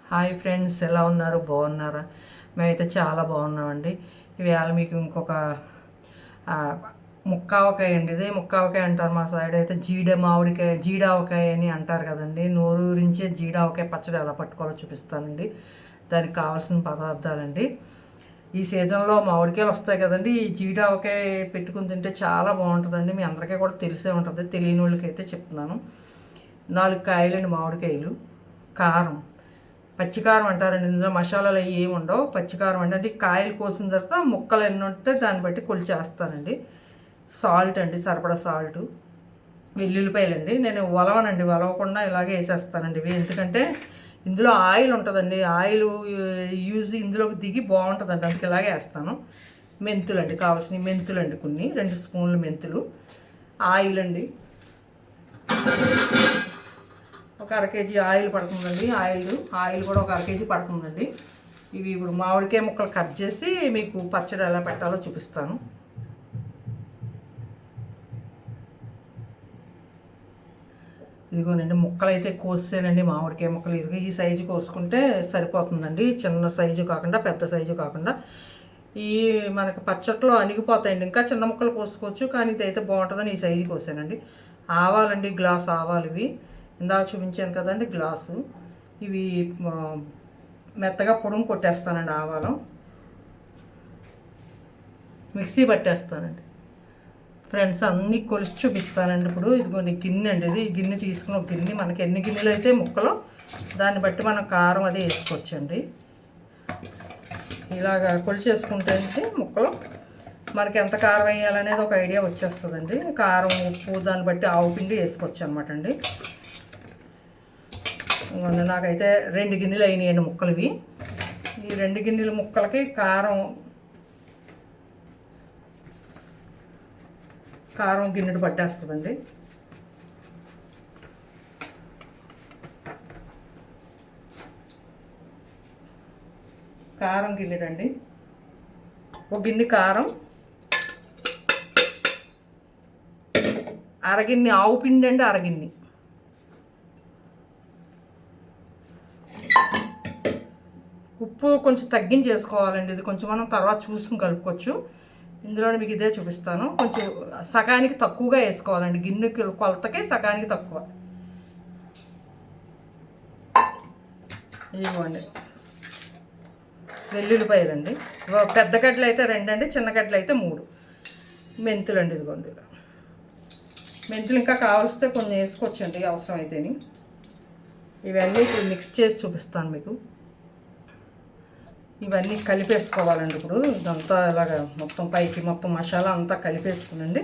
Hi friends, ఎలా ఉన్నారు? బాగున్నారా? మేమైతే చాలా బాగున్నామండి. ఇవాళ మీకు ఇంకొక ఆ, ముక్కావకాయ అండి. ఇదే ముక్కావకాయ అంటారు మా సైడ్ అయితే. మామిడికాయ జీడావకాయ అని అంటారు కదండి. నోరూరించే జీడావకాయ పచ్చడి ఎలా పట్టుకోవాలో చూపిస్తానండి. దానికి కావాల్సిన పదార్థాలండి. ఈ సీజన్లో మామిడికాయలు వస్తాయి కదండి. ఈ జీడావకాయ పెట్టుకుని తింటే చాలా బాగుంటుందండి. మీ అందరికీ కూడా తెలిసే ఉంటుంది, తెలియని వాళ్ళకైతే చెప్తున్నాను. 4 కాయలండి మామిడికాయలు, కారం, పచ్చికారం అంటారండి. ఇందులో మసాలాలు అవి ఏమి ఉండవు. పచ్చికారం అంటే కాయలు కోసిన తర్వాత ముక్కలు ఎన్ని ఉంటే దాన్ని బట్టి కొలిచేస్తానండి. సాల్ట్ అండి, సరిపడా సాల్టు, వెల్లుల్లిపాయలండి. నేను వలవనండి, వలవకుండా ఇలాగే వేసేస్తానండి ఇవి. ఎందుకంటే ఇందులో ఆయిల్ ఉంటుందండి. ఆయిల్ యూజ్ ఇందులోకి దిగి బాగుంటుందండి, అందుకే ఇలాగే వేస్తాను. మెంతులండి, కావాల్సినవి మెంతులండి, కొన్ని 2 స్పూన్లు మెంతులు. ఆయిల్ అండి, ఒక 1/2 కేజీ ఆయిల్ పడుతుందండి. ఆయిల్ కూడా ఒక 1/2 కేజీ పడుతుందండి. ఇవి ఇప్పుడు మామిడికాయ ముక్కలు కట్ చేసి మీకు పచ్చడి ఎలా పెట్టాలో చూపిస్తాను. ఇదిగోనండి, ముక్కలు అయితే కోసానండి. మామిడికాయ ముక్కలు ఇదిగో ఈ సైజు కోసుకుంటే సరిపోతుందండి. చిన్న సైజు కాకుండా, పెద్ద సైజు కాకుండా. ఈ మనకి పచ్చట్లో అణిగిపోతాయండి. ఇంకా చిన్న ముక్కలు కోసుకోవచ్చు, కానీ ఇదైతే బాగుంటుందని ఈ సైజు కోసానండి. ఆవాలండి, గ్లాస్ ఆవాలు. ఇవి ఇందాక చూపించాను కదండి, గ్లాసు. ఇవి మెత్తగా పొడుము కొట్టేస్తానండి. ఆవాలు మిక్సీ పట్టేస్తానండి. ఫ్రెండ్స్, అన్నీ కొలిసి చూపిస్తానండి. ఇప్పుడు ఇదిగోండి గిన్నె అండి, ఇది గిన్నె తీసుకుని, ఒక గిన్నె మనకి ఎన్ని గిన్నెలు అయితే ముక్కలు దాన్ని బట్టి మనం కారం అది వేసుకోవచ్చండి. ఇలాగా కొలిచేసుకుంటే ముక్కలు మనకి ఎంత కారం వేయాలనేది ఒక ఐడియా వచ్చేస్తుందండి. కారం, ఉప్పు దాన్ని బట్టి ఆవు పిండి వేసుకోవచ్చు అనమాట అండి. నాకైతే 2 గిన్నెలు అయినాయండి ముక్కలు ఇవి. ఈ 2 గిన్నెల ముక్కలకి కారం గిన్నెడు పట్టేస్తుందండి. కారం గిన్నెడండి, ఒక గిన్నె కారం, అరగిన్నె ఆవు పిండి అండి, అరగిన్నె. ఉప్పు కొంచెం తగ్గించి వేసుకోవాలండి. ఇది కొంచెం మనం తర్వాత చూసుకుని కలుపుకోవచ్చు. ఇందులో మీకు ఇదే చూపిస్తాను. కొంచెం సగానికి తక్కువగా వేసుకోవాలండి. గిన్నెకి కొలతకి సగానికి తక్కువ. ఇవ్వండి వెల్లుల్లిపాయలండి. పెద్ద గడ్డలు అయితే 2 అండి, చిన్న గడ్డలు అయితే 3. మెంతులు అండి, ఇదిగోండి. మెంతులు ఇంకా కావలిస్తే కొన్ని వేసుకోవచ్చండి అవసరం అయితేని. ఇవన్నీ ఇప్పుడు మిక్స్ చేసి చూపిస్తాను మీకు. ఇవన్నీ కలిపేసుకోవాలండి. ఇప్పుడు ఇదంతా ఇలాగ మొత్తం పైకి మొత్తం మసాలా అంతా కలిపేసుకునండి.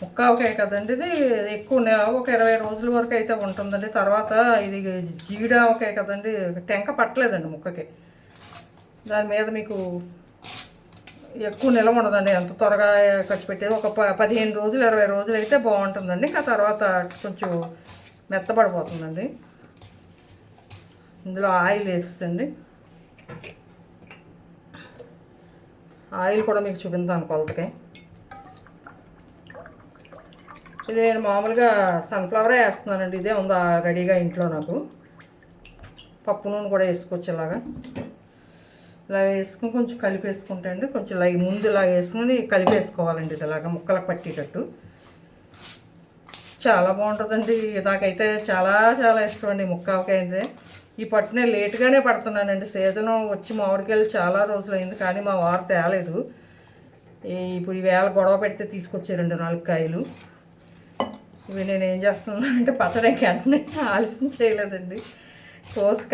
ముక్కావకాయ కదండి, ఇది ఎక్కువ ఒక 20 రోజుల వరకు అయితే ఉంటుందండి. తర్వాత ఇది జీడావకాయ కదండి, టెంక పట్టలేదండి ముక్కకి. దాని మీద మీకు ఎక్కువ నిలవ ఉండదండి. ఎంత త్వరగా ఖర్చు పెట్టేది ఒక 15 రోజులు 20 రోజులు అయితే బాగుంటుందండి. ఇంకా తర్వాత కొంచెం మెత్తబడిపోతుందండి. ఇందులో ఆయిల్ వేస్తుంది. ఆయిల్ కూడా మీకు చూపించాను కొలతకి. ఇది నేను మామూలుగా సన్ఫ్లవరే వేస్తున్నానండి. ఇదే ఉందా రెడీగా ఇంట్లో నాకు. పప్పు నూనె కూడా వేసుకోవచ్చు. ఇలా వేసుకుని కొంచెం కలిపేసుకుంటే అండి, కొంచెం ముందు ఇలా వేసుకుని కలిపేసుకోవాలండి. ఇది ఇలాగా ముక్కలకు పట్టేటట్టు చాలా బాగుంటుందండి. నాకైతే చాలా చాలా ఇష్టం అండి ముక్కావకాయ అయితే. ఈ పట్టు నేను లేటుగానే పడుతున్నానండి. సీజను వచ్చి మామిడికాయలు చాలా రోజులైంది, కానీ మా వారు తేలేదు. ఇప్పుడు ఈవేళ గొడవ పెడితే తీసుకొచ్చారండి 4 కాయలు. ఇవి నేను ఏం చేస్తున్నానంటే పచ్చడికి వెంటనే ఆలస్యం చేయలేదండి.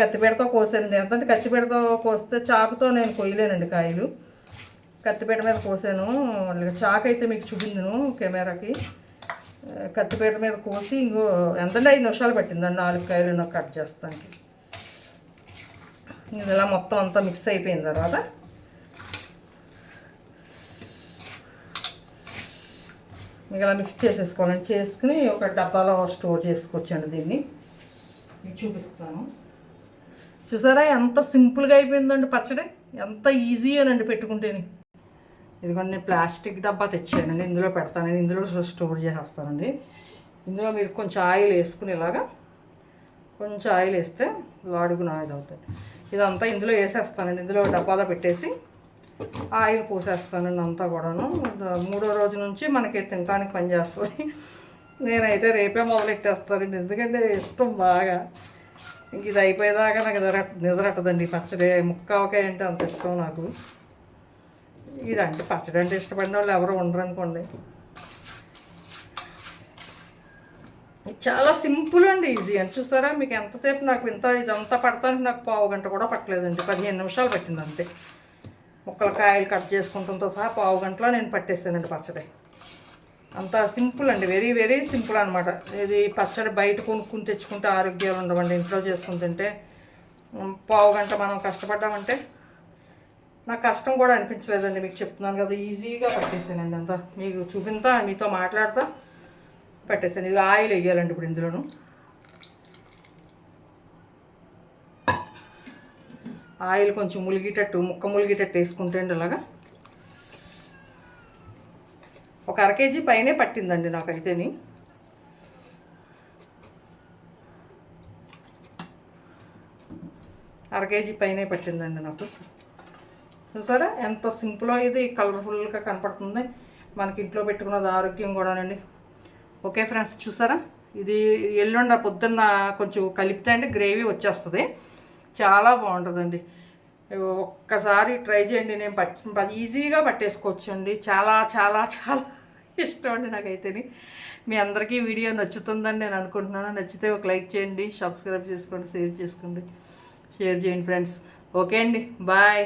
కత్తిపీటతో కోసానండి. ఎంతంటే కత్తిపీటతో కోస్తే, చాకుతో నేను కొయ్యలేనండి కాయలు. కత్తిపీట మీద కోసాను. చాకు అయితే మీకు చూపించను కెమెరాకి. కత్తిపీట మీద కోసి ఎంతంటే 5 నిమిషాలు పట్టిందండి 4 కాయలు నాకు కట్ చేస్తానికి. ఇది ఇలా మొత్తం అంతా మిక్స్ అయిపోయిన తర్వాత మీకు ఇలా మిక్స్ చేసేసుకోవాలండి. చేసుకుని ఒక డబ్బాలో స్టోర్ చేసుకోవచ్చండి. దీన్ని మీకు చూపిస్తాను. చూసారా ఎంత సింపుల్గా అయిపోయిందండి పచ్చడి, ఎంత ఈజీ అనండి పెట్టుకుంటేని. ఇదిగోండి నేను ప్లాస్టిక్ డబ్బా తెచ్చానండి, ఇందులో పెడతానండి. ఇందులో స్టోర్ చేసేస్తానండి. ఇందులో మీరు కొంచెం ఆయిల్ వేసుకుని ఇలాగా కొంచెం ఆయిల్ వేస్తే అడుగున ఆయిల్ అవుతుంది. ఇదంతా ఇందులో వేసేస్తానండి. ఇందులో డబ్బాలో పెట్టేసి ఆయిల్ పోసేస్తానండి అంతా కూడాను. 3వ రోజు నుంచి మనకి తినడానికి పనిచేస్తుంది. నేనైతే రేపే మొదలెట్టేస్తానండి, ఎందుకంటే ఇష్టం బాగా. ఇంక ఇది అయిపోయేదాకా నాకు నిద్రట్టదండి. పచ్చడి ముక్కావకాయ అంటే అంత ఇష్టం నాకు. ఇదంటే పచ్చడి అంటే ఇష్టపడిన వాళ్ళు ఎవరు ఉండరు అనుకోండి. చాలా సింపుల్ అండి, ఈజీ అని. చూసారా మీకు ఎంతసేపు నాకు ఇదంతా పడతానికి నాకు 1/2 గంట కూడా పట్టలేదండి. 15 నిమిషాలు పట్టింది అంతే. ముక్కలు కాయలు కట్ చేసుకుంటుంతో సహా 1/2 గంటలో నేను పట్టేసానండి పచ్చడి. అంత సింపుల్ అండి, వెరీ వెరీ సింపుల్ అనమాట. ఇది పచ్చడి బయట కొనుక్కుని తెచ్చుకుంటే ఆరోగ్యాలు ఉండవండి. ఇంట్లో చేసుకుంటుంటే 1/2 గంట మనం కష్టపడ్డామంటే నాకు కష్టం కూడా అనిపించలేదండి. మీకు చెప్తున్నాను కదా, ఈజీగా పట్టేసానండి అంతా. మీకు చూపింతా, మీతో మాట్లాడతా పట్టేసాను. ఇది ఆయిల్ వేయాలండి ఇప్పుడు ఇందులోను. ఆయిల్ కొంచెం ముక్క ములిగేటట్టు వేసుకుంటే అండి అలాగా. ఒక 1/2 కేజీ పైనే పట్టిందండి నాకైతేని. కేజీ పైనే పట్టిందండి నాకు. చూసారా ఎంత సింపుల్, ఇది కలర్ఫుల్గా కనపడుతుంది. మనకి ఇంట్లో పెట్టుకున్నది ఆరోగ్యం కూడానండి. ఓకే ఫ్రెండ్స్, చూసారా ఇది ఎల్లుండి పొద్దున్న కొంచెం కలిపితే అండి గ్రేవీ వచ్చేస్తుంది. చాలా బాగుంటుందండి. ఒక్కసారి ట్రై చేయండి. నేను ఈజీగా పట్టేసుకోవచ్చు అండి. చాలా చాలా చాలా ఇష్టం అండి నాకైతేని. మీ అందరికీ వీడియో నచ్చుతుందని నేను అనుకుంటున్నాను. నచ్చితే ఒక లైక్ చేయండి, సబ్స్క్రైబ్ చేసుకోండి, షేర్ చేయండి ఫ్రెండ్స్. ఓకే అండి, బాయ్.